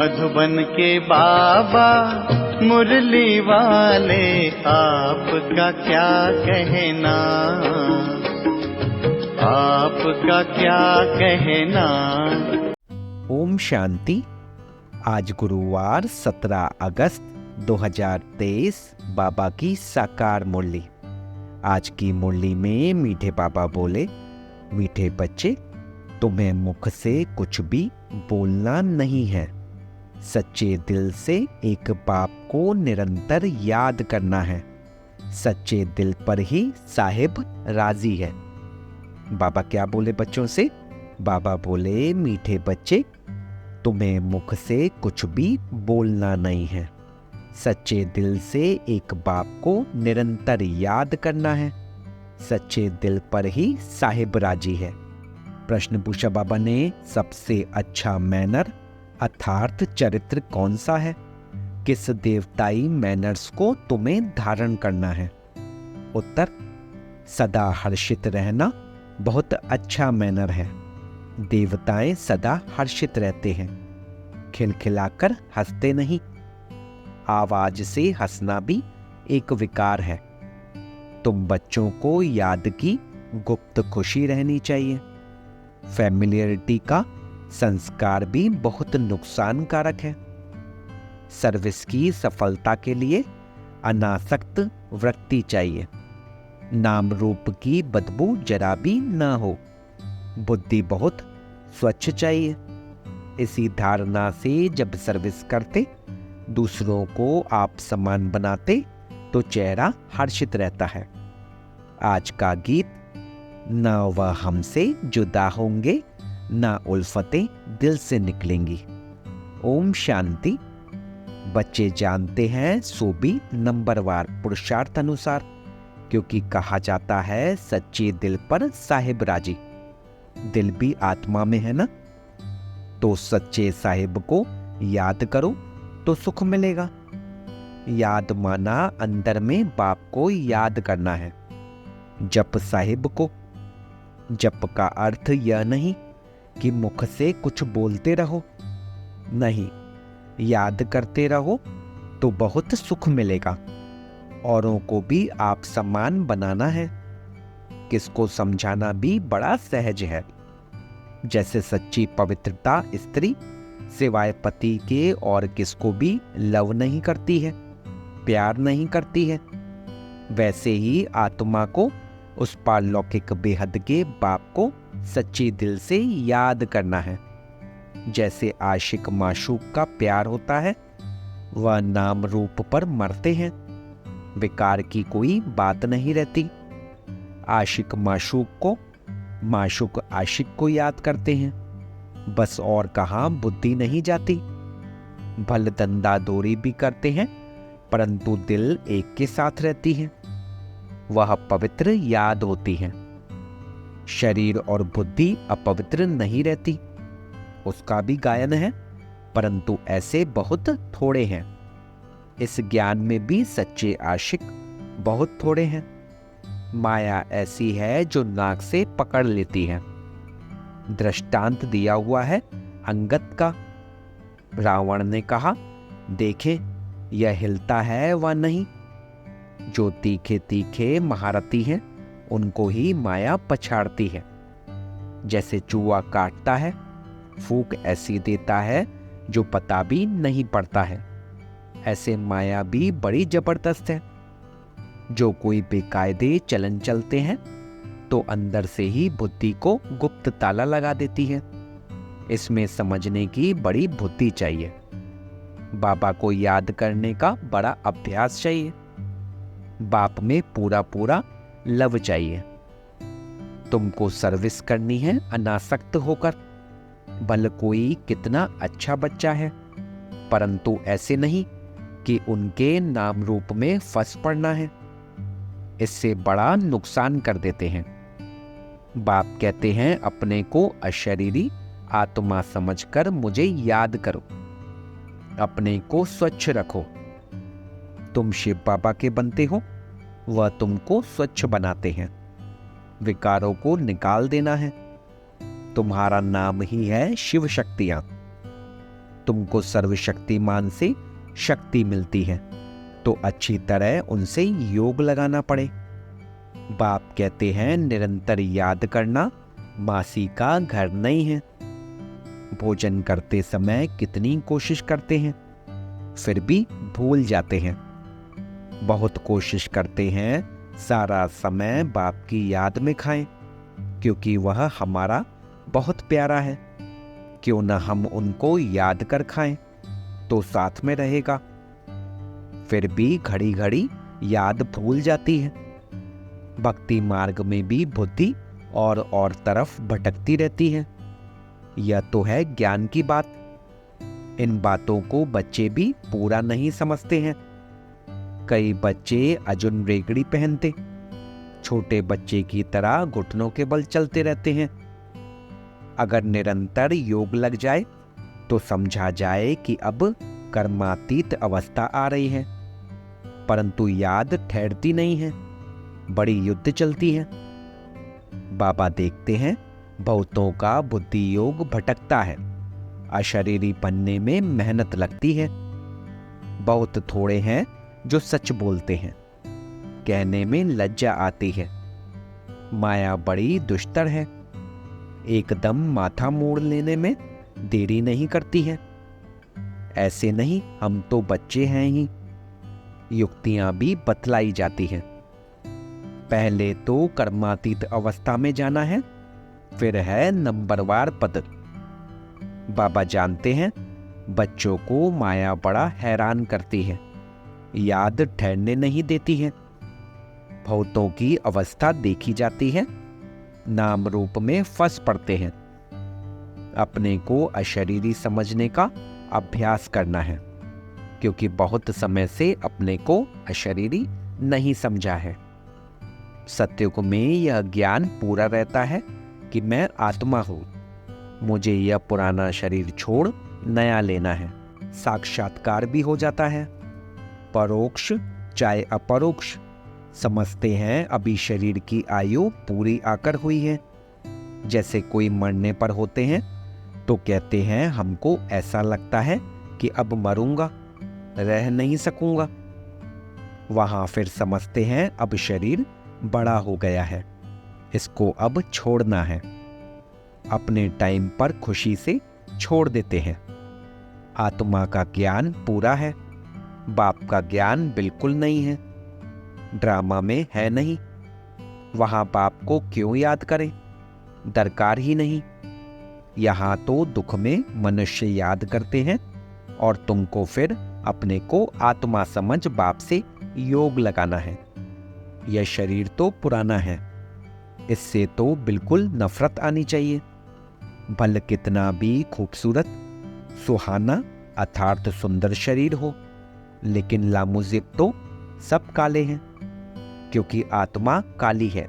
मधुबन के बाबा मुरली वाले, आपका क्या कहना, आपका क्या कहना। ओम शांति। आज गुरुवार 17 अगस्त 2023 बाबा की साकार मुरली। आज की मुरली में मीठे बाबा बोले, मीठे बच्चे, तुम्हें मुख से कुछ भी बोलना नहीं है। सच्चे दिल से एक बाप को निरंतर याद करना है। सच्चे दिल पर ही साहिब राजी है। बाबा क्या बोले बच्चों से? बाबा बोले, मीठे बच्चे, तुम्हें मुख से कुछ भी बोलना नहीं है। सच्चे दिल से एक बाप को निरंतर याद करना है। सच्चे दिल पर ही साहिब राजी है। प्रश्न पूछा बाबा ने, सबसे अच्छा मैनर अर्थात चरित्र कौन सा है? किस देवताई मैनर्स को तुम्हें धारण करना है? उत्तर, सदा हर्षित रहना बहुत अच्छा मैनर है। देवताएं सदा हर्षित रहते हैं, खिलखिलाकर हंसते नहीं। आवाज से हंसना भी एक विकार है। तुम बच्चों को याद की गुप्त खुशी रहनी चाहिए। फैमिलियरिटी का संस्कार भी बहुत नुकसानकारक है। सर्विस की सफलता के लिए अनासक्त वृत्ति चाहिए। नाम रूप की बदबू जरा भी न हो। बुद्धि बहुत स्वच्छ चाहिए। इसी धारणा से जब सर्विस करते, दूसरों को आप समान बनाते, तो चेहरा हर्षित रहता है। आज का गीत, न वह हमसे जुदा होंगे, ना उल्फतें दिल से निकलेंगी। ओम शांति। बच्चे जानते हैं सो भी नंबरवार पुरुषार्थ अनुसार, क्योंकि कहा जाता है सच्चे दिल पर साहिब राजी। दिल भी आत्मा में है ना, तो सच्चे साहिब को याद करो तो सुख मिलेगा। याद माना अंदर में बाप को याद करना है। जप साहिब को। जप का अर्थ यह नहीं कि मुख से कुछ बोलते रहो, नहीं, याद करते रहो तो बहुत सुख मिलेगा। औरों को भी आप समान बनाना है। किसको समझाना भी बड़ा सहज है। जैसे सच्ची पवित्रता स्त्री सिवाय पति के और किसको भी लव नहीं करती है, प्यार नहीं करती है, वैसे ही आत्मा को उस पारलौकिक बेहद के बाप को सच्ची दिल से याद करना है। जैसे आशिक माशूक का प्यार होता है, वह नाम रूप पर मरते हैं, विकार की कोई बात नहीं रहती। आशिक माशूक को, माशूक आशिक को याद करते हैं, बस और कहाँ बुद्धि नहीं जाती। भल धंधा दोरी भी करते हैं, परंतु दिल एक के साथ रहती है, वह पवित्र याद होती है। शरीर और बुद्धि अपवित्र नहीं रहती, उसका भी गायन है, परंतु ऐसे बहुत थोड़े हैं। इस ज्ञान में भी सच्चे आशिक बहुत थोड़े हैं। माया ऐसी है जो नाक से पकड़ लेती है। दृष्टांत दिया हुआ है अंगद का। रावण ने कहा, देखें यह हिलता है व नहीं। जो तीखे तीखे महारथी हैं, उनको ही माया पछाड़ती है। जैसे चूहा काटता है, फूंक ऐसी देता है जो पता भी नहीं पड़ता है, ऐसे माया भी बड़ी जबरदस्त है। जो कोई बेकायदे चलन चलते हैं, तो अंदर से ही बुद्धि को गुप्त ताला लगा देती है। इसमें समझने की बड़ी बुद्धि चाहिए। बाबा को याद करने का बड़ा अभ्यास चाहिए। बाप में पूरा पूरा लव चाहिए। तुमको सर्विस करनी है अनासक्त होकर। भले कोई कितना अच्छा बच्चा है, परंतु ऐसे नहीं कि उनके नाम रूप में फंस पड़ना है। इससे बड़ा नुकसान कर देते हैं। बाप कहते हैं, अपने को अशरीरी आत्मा समझकर मुझे याद करो। अपने को स्वच्छ रखो। तुम शिव बाबा के बनते हो, वह तुमको स्वच्छ बनाते हैं। विकारों को निकाल देना है। तुम्हारा नाम ही है शिव शक्तियां। तुमको सर्वशक्तिमान से शक्ति मिलती है तो अच्छी तरह उनसे योग लगाना पड़े। बाप कहते हैं निरंतर याद करना मासी का घर नहीं है। भोजन करते समय कितनी कोशिश करते हैं फिर भी भूल जाते हैं। बहुत कोशिश करते हैं सारा समय बाप की याद में खाएं क्योंकि वह हमारा बहुत प्यारा है। क्यों न हम उनको याद कर खाएं तो साथ में रहेगा। फिर भी घड़ी घड़ी याद भूल जाती है। भक्ति मार्ग में भी बुद्धि और तरफ भटकती रहती है। यह तो है ज्ञान की बात। इन बातों को बच्चे भी पूरा नहीं समझते हैं। कई बच्चे अजुन रेगड़ी पहनते छोटे बच्चे की तरह घुटनों के बल चलते रहते हैं। अगर निरंतर योग लग जाए तो समझा जाए कि अब कर्मातीत अवस्था आ रही है, परंतु याद ठहरती नहीं है, बड़ी युद्ध चलती है। बाबा देखते हैं बहुतों का बुद्धि योग भटकता है, अशरीरी बनने में मेहनत लगती है। बहुत थोड़े हैं जो सच बोलते हैं, कहने में लज्जा आती है। माया बड़ी दुष्टर है, एकदम माथा मोड़ लेने में देरी नहीं करती है। ऐसे नहीं, हम तो बच्चे हैं ही। युक्तियां भी बतलाई जाती हैं। पहले तो कर्मातीत अवस्था में जाना है, फिर है नंबरवार पद। बाबा जानते हैं बच्चों को माया बड़ा हैरान करती है, याद ठहरने नहीं देती है। भूतों की अवस्था देखी जाती है, नाम रूप में फंस पड़ते हैं। अपने को अशरीरी समझने का अभ्यास करना है क्योंकि बहुत समय से अपने को अशरीरी नहीं समझा है। सत्युग में यह ज्ञान पूरा रहता है कि मैं आत्मा हूँ, मुझे यह पुराना शरीर छोड़ नया लेना है। साक्षात्कार भी हो जाता है। परोक्ष चाहे अपरोक्ष समझते हैं अभी शरीर की आयु पूरी आकर हुई है। जैसे कोई मरने पर होते हैं तो कहते हैं हमको ऐसा लगता है कि अब मरूंगा, रह नहीं सकूंगा। वहां फिर समझते हैं अब शरीर बड़ा हो गया है, इसको अब छोड़ना है। अपने टाइम पर खुशी से छोड़ देते हैं। आत्मा का ज्ञान पूरा है, बाप का ज्ञान बिल्कुल नहीं है। ड्रामा में है नहीं, वहां बाप को क्यों याद करें, दरकार ही नहीं। यहां तो दुख में मनुष्य याद करते हैं और तुमको फिर अपने को आत्मा समझ बाप से योग लगाना है। यह शरीर तो पुराना है, इससे तो बिल्कुल नफरत आनी चाहिए। भले कितना भी खूबसूरत, सुहाना, अर्थात सुंदर शरीर हो, लेकिन लामुजिब तो सब काले हैं क्योंकि आत्मा काली है।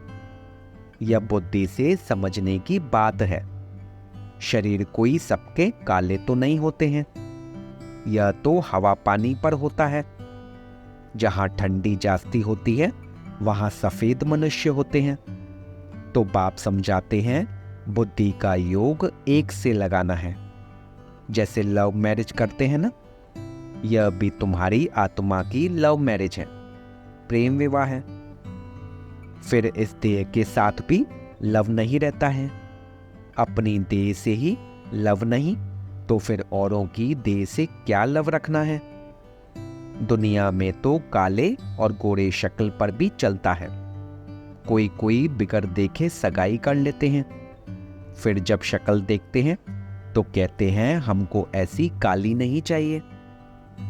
यह बुद्धि से समझने की बात है। शरीर कोई सबके काले तो नहीं होते हैं, यह तो हवा पानी पर होता है। जहां ठंडी जास्ती होती है वहां सफेद मनुष्य होते हैं। तो बाप समझाते हैं बुद्धि का योग एक से लगाना है। जैसे लव मैरिज करते हैं ना, यह भी तुम्हारी आत्मा की लव मैरिज है, प्रेम विवाह है। फिर इस देह के साथ भी लव नहीं रहता है। अपनी देह से ही लव नहीं तो फिर औरों की देह से क्या लव रखना है। दुनिया में तो काले और गोरे शक्ल पर भी चलता है। कोई कोई बिगर देखे सगाई कर लेते हैं, फिर जब शक्ल देखते हैं तो कहते हैं हमको ऐसी काली नहीं चाहिए।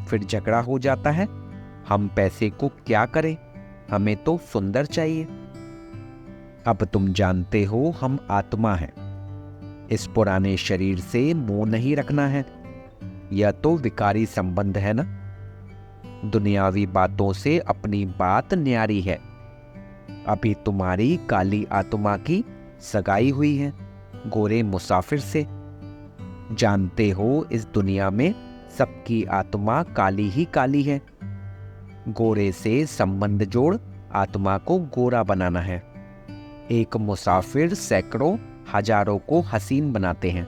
फिर झगड़ा हो जाता है, हम पैसे को क्या करें, हमें तो सुंदर चाहिए। अब तुम जानते हो हम आत्मा हैं, इस पुराने शरीर से मोह नहीं रखना है। यह तो विकारी संबंध है ना। दुनियावी बातों से अपनी बात न्यारी है। अभी तुम्हारी काली आत्मा की सगाई हुई है गोरे मुसाफिर से। जानते हो इस दुनिया में सबकी आत्मा काली ही काली है। गोरे से संबंध जोड़ आत्मा को गोरा बनाना है। एक मुसाफिर सैकड़ों हजारों को हसीन बनाते हैं।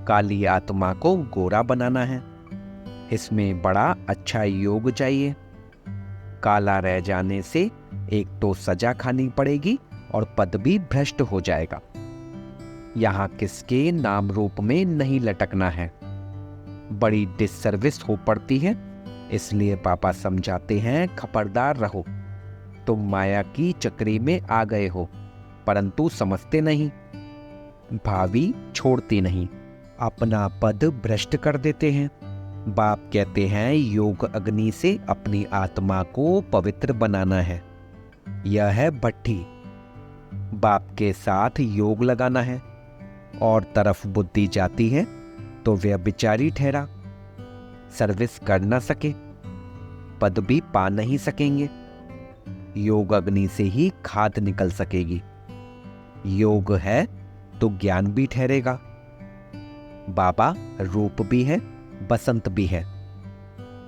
काली आत्मा को गोरा बनाना है। इसमें बड़ा अच्छा योग चाहिए। काला रह जाने से एक तो सजा खानी पड़ेगी और पद भी भ्रष्ट हो जाएगा। यहाँ किसके नाम रूप में नहीं लटकना है। बड़ी डिससर्विस हो पड़ती है, इसलिए पापा समझाते हैं खबरदार रहो। तुम माया की चक्री में आ गए हो, परंतु समझते नहीं। भावी छोड़ती नहीं, अपना पद भ्रष्ट कर देते हैं। बाप कहते हैं योग अग्नि से अपनी आत्मा को पवित्र बनाना है। यह है भट्ठी। बाप के साथ योग लगाना है और तरफ बुद्धि जाती है तो व्यभिचारी ठहरा, सर्विस कर न सके, पद भी पा नहीं सकेंगे। योग अग्नि से ही खाद निकल सकेगी। योग है तो ज्ञान भी ठहरेगा। बाबा रूप भी है, बसंत भी है।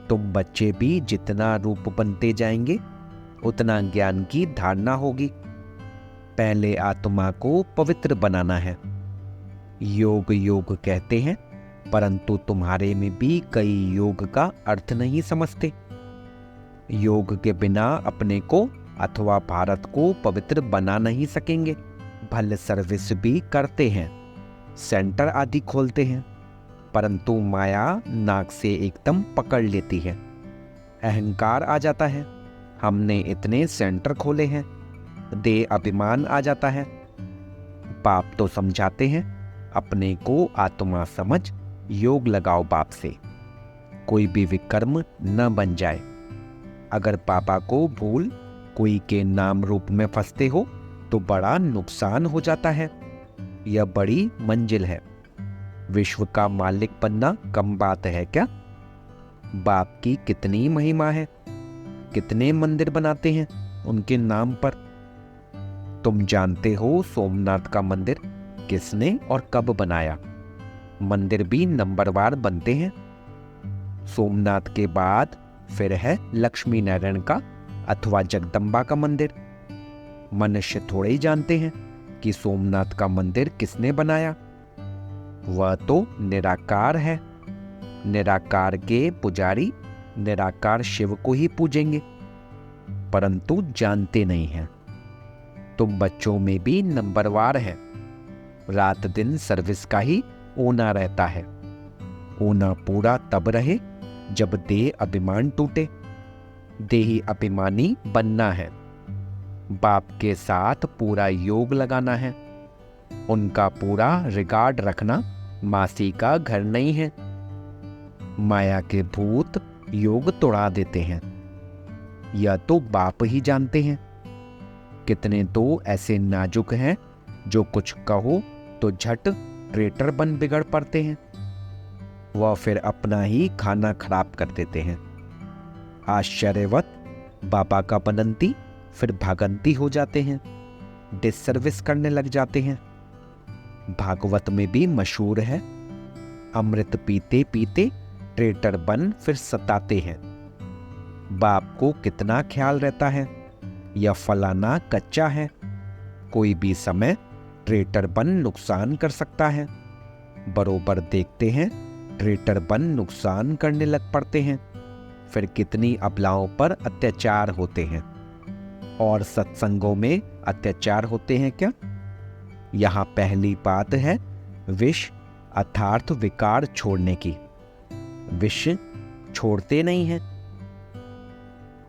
तुम बच्चे भी जितना रूप बनते जाएंगे उतना ज्ञान की धारणा होगी। पहले आत्मा को पवित्र बनाना है। योग योग कहते हैं, परंतु तुम्हारे में भी कई योग का अर्थ नहीं समझते। योग के बिना अपने को अथवा भारत को पवित्र बना नहीं सकेंगे। भले सर्विस भी करते हैं, सेंटर आदि खोलते हैं, परंतु माया नाक से एकदम पकड़ लेती है। अहंकार आ जाता है, हमने इतने सेंटर खोले हैं। देह अभिमान आ जाता है। बाप तो समझाते हैं अपने को आत्मा समझ योग लगाओ बाप से, कोई भी विकर्म न बन जाए। अगर पापा को भूल कोई के नाम रूप में फंसते हो तो बड़ा नुकसान हो जाता है। यह बड़ी मंजिल है। विश्व का मालिक बनना कम बात है क्या? बाप की कितनी महिमा है, कितने मंदिर बनाते हैं उनके नाम पर। तुम जानते हो सोमनाथ का मंदिर किसने और कब बनाया? मंदिर भी नंबरवार बनते हैं। सोमनाथ के बाद फिर है लक्ष्मी नारायण का अथवा जगदम्बा का मंदिर। मनुष्य थोड़े ही जानते हैं कि सोमनाथ का मंदिर किसने बनाया। वह तो निराकार है। निराकार के पुजारी निराकार शिव को ही पूजेंगे, परंतु जानते नहीं हैं। तुम बच्चों में भी नंबरवार है। रात दिन सर्विस का ही ओना रहता है। ओना पूरा तब रहे जब देह अभिमान टूटे। देही अभिमानी बनना है। बाप के साथ पूरा योग लगाना है। उनका पूरा रिगार्ड रखना मासी का घर नहीं है। माया के भूत योग तोड़ा देते हैं। यह तो बाप ही जानते हैं। कितने तो ऐसे नाजुक हैं जो कुछ कहो तो झट ट्रेटर बन बिगड़ पड़ते हैं। वह फिर अपना ही खाना खराब कर देते हैं। आश्चर्यवत बाबा का बनंती फिर भागंती हो जाते हैं, डिससर्विस करने लग जाते हैं। भागवत में भी मशहूर है, अमृत पीते पीते ट्रेटर बन फिर सताते हैं। बाप को कितना ख्याल रहता है, यह फलाना कच्चा है, कोई भी समय ट्रेटर बन नुकसान कर सकता है। बरोबर देखते हैं ट्रेटर बन नुकसान करने लग पड़ते हैं। फिर कितनी अबलाओं पर अत्याचार होते हैं। और सत्संगों में अत्याचार होते हैं क्या? यहाँ पहली बात है विष अर्थात विकार छोड़ने की। विष छोड़ते नहीं हैं।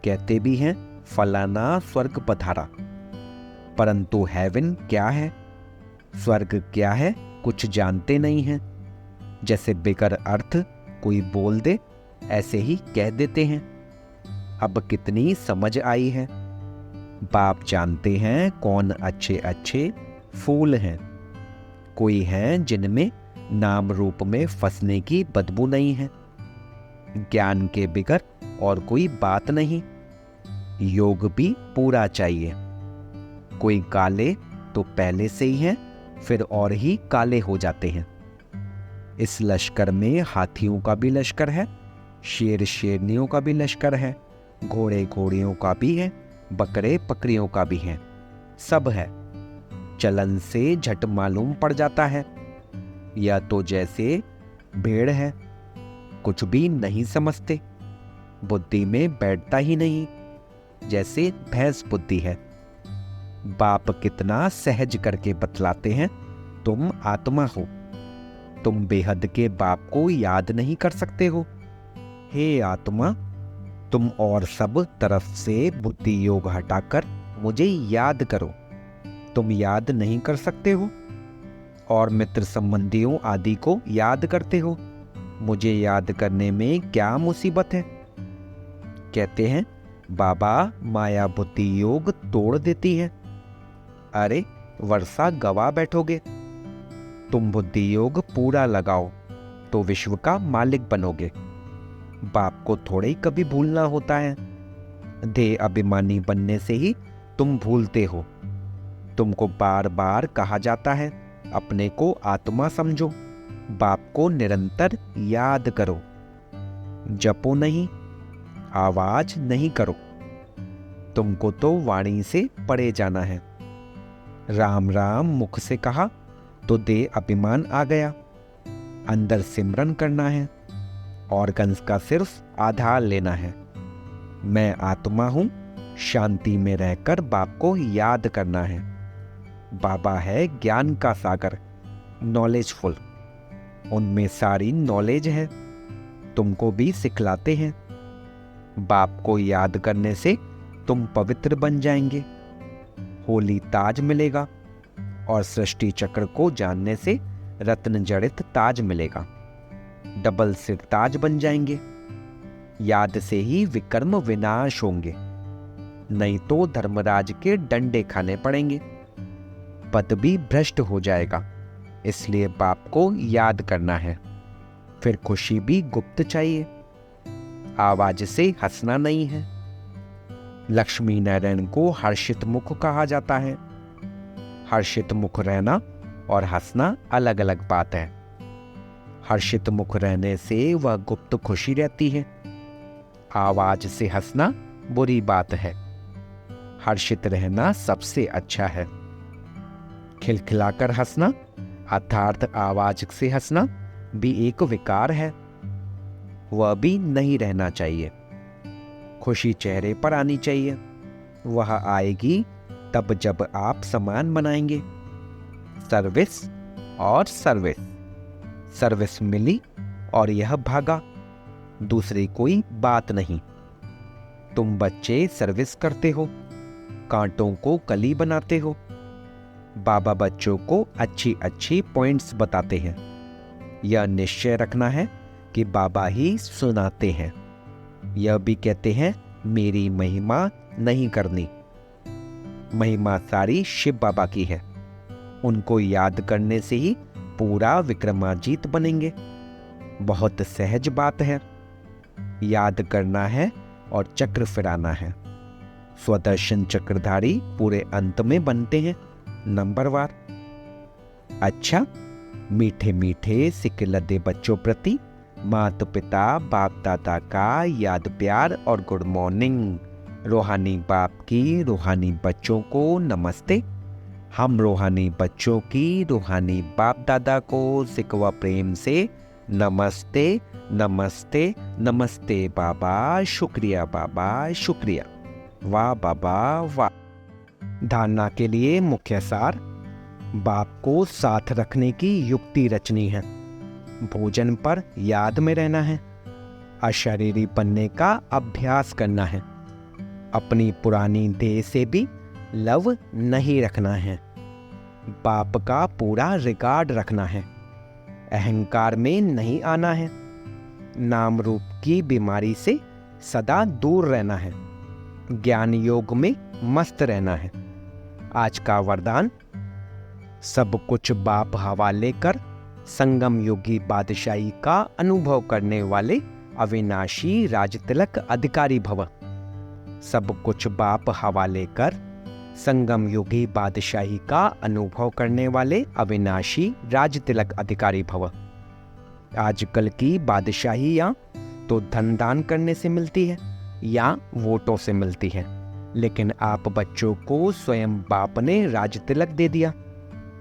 कहते भी हैं फलाना स्वर्ग पधारा, परंतु हेवन क्या है, स्वर्ग क्या है, कुछ जानते नहीं हैं। जैसे बेकर अर्थ कोई बोल दे ऐसे ही कह देते हैं। अब कितनी समझ आई है। बाप जानते हैं कौन अच्छे अच्छे फूल हैं। कोई हैं जिनमें नाम रूप में फंसने की बदबू नहीं है। ज्ञान के बिगर और कोई बात नहीं। योग भी पूरा चाहिए। कोई काले तो पहले से ही हैं, फिर और ही काले हो जाते हैं। इस लश्कर में हाथियों का भी लश्कर है, शेर शेरनियों का भी लश्कर है, घोड़े घोड़ियों का भी है, बकरे बकरियों का भी है, सब है। चलन से झट मालूम पड़ जाता है। या तो जैसे भेड़ है, कुछ भी नहीं समझते, बुद्धि में बैठता ही नहीं, जैसे भैंस बुद्धि है। बाप कितना सहज करके बतलाते हैं, तुम आत्मा हो, तुम बेहद के बाप को याद नहीं कर सकते हो। हे आत्मा, तुम और सब तरफ से बुद्धि योग हटाकर मुझे याद करो। तुम याद नहीं कर सकते हो और मित्र संबंधियों आदि को याद करते हो। मुझे याद करने में क्या मुसीबत है? कहते हैं बाबा माया बुद्धि योग तोड़ देती है। अरे वर्षा गवा बैठोगे। तुम बुद्धि योग पूरा लगाओ तो विश्व का मालिक बनोगे। बाप को थोड़े ही कभी भूलना होता है। देह अभिमानी बनने से ही तुम भूलते हो। तुमको बार बार कहा जाता है अपने को आत्मा समझो, बाप को निरंतर याद करो। जपो नहीं, आवाज नहीं करो, तुमको तो वाणी से पढ़े जाना है। राम राम मुख से कहा तो देह अभिमान आ गया। अंदर सिमरन करना है, ऑर्गन्स का सिर्फ आधार लेना है। मैं आत्मा हूं, शांति में रहकर बाप को याद करना है। बाबा है ज्ञान का सागर, नॉलेजफुल, उनमें सारी नॉलेज है, तुमको भी सिखलाते हैं। बाप को याद करने से तुम पवित्र बन जाएंगे, होली ताज मिलेगा, और सृष्टि चक्र को जानने से रत्न जड़ित ताज मिलेगा। डबल सिर ताज बन जाएंगे। याद से ही विकर्म विनाश होंगे, नहीं तो धर्मराज के डंडे खाने पड़ेंगे। पद भी भ्रष्ट हो जाएगा, इसलिए बाप को याद करना है। फिर खुशी भी गुप्त चाहिए, आवाज से हंसना नहीं है। लक्ष्मी नारायण को हर्षित मुख कहा जाता है। हर्षित मुख रहना और हंसना अलग अलग बात है। हर्षित मुख रहने से वह गुप्त खुशी रहती है, आवाज से हंसना बुरी बात है। हर्षित रहना सबसे अच्छा है। खिलखिलाकर हंसना अर्थात आवाज से हंसना भी एक विकार है, वह भी नहीं रहना चाहिए। खुशी चेहरे पर आनी चाहिए, वह आएगी तब जब आप सम्मान मनाएंगे। सर्विस और सर्विस, सर्विस मिली और यह भागा, दूसरी कोई बात नहीं। तुम बच्चे सर्विस करते हो, कांटों को कली बनाते हो। बाबा बच्चों को अच्छी अच्छी पॉइंट्स बताते हैं। यह निश्चय रखना है कि बाबा ही सुनाते हैं। यह भी कहते हैं मेरी महिमा नहीं करनी, महिमा सारी शिव बाबा की है। उनको याद करने से ही पूरा विक्रमाजीत बनेंगे। बहुत सहज बात है, याद करना है और चक्र फिराना है। स्वदर्शन चक्रधारी पूरे अंत में बनते हैं नंबरवार। अच्छा, मीठे मीठे सिक्के लदे बच्चों प्रति माता पिता बाप दादा का याद प्यार और गुड मॉर्निंग। रूहानी बाप की रूहानी बच्चों को नमस्ते। हम रूहानी बच्चों की रूहानी बाप दादा को सिकवा प्रेम से नमस्ते नमस्ते नमस्ते बाबा, शुक्रिया बाबा, शुक्रिया। वाह बाबा वाह। धारणा के लिए मुख्य सार, बाप को साथ रखने की युक्ति रचनी है। भोजन पर याद में रहना है। अशरीरी बनने का अभ्यास करना है। अपनी पुरानी देह से भी लव नहीं रखना है। बाप का पूरा रिकॉर्ड रखना है। अहंकार में नहीं आना है। नाम रूप की बीमारी से सदा दूर रहना है। ज्ञान योग में मस्त रहना है। आज का वरदान, सब कुछ बाप हवाले कर संगम योगी बादशाही का अनुभव करने वाले अविनाशी राजतिलक अधिकारी भव। सब कुछ बाप हवाले कर संगम योगी बादशाही का अनुभव करने वाले अविनाशी राजतिलक अधिकारी भव। आजकल की बादशाही या तो धन दान करने से मिलती है या वोटों से मिलती है, लेकिन आप बच्चों को स्वयं बाप ने राजतिलक दे दिया।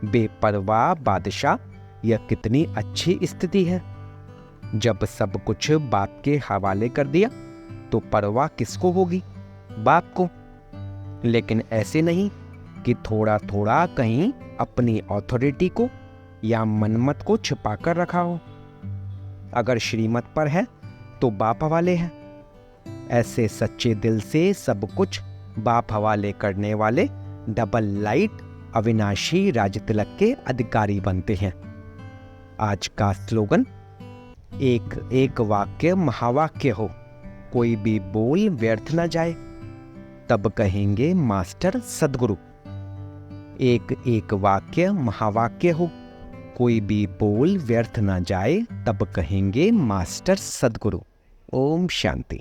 बेपरवाह बादशाह यह कितनी अच्छी स्थिति है। जब सब कुछ बाप के हवाले कर दिया तो परवाह किसको होगी? बाप को। लेकिन ऐसे नहीं कि थोड़ा थोड़ा कहीं अपनी अथॉरिटी को या मनमत को छिपा कर रखा हो। अगर श्रीमत पर है तो बाप हवाले है। ऐसे सच्चे दिल से सब कुछ बाप हवाले करने वाले डबल लाइट अविनाशी राजतिलक के अधिकारी बनते हैं। आज का स्लोगन, एक एक वाक्य महावाक्य हो, कोई भी बोल व्यर्थ न जाए, तब कहेंगे मास्टर सद्गुरु। एक एक वाक्य महावाक्य हो, कोई भी बोल व्यर्थ न जाए, तब कहेंगे मास्टर सद्गुरु। ओम शांति।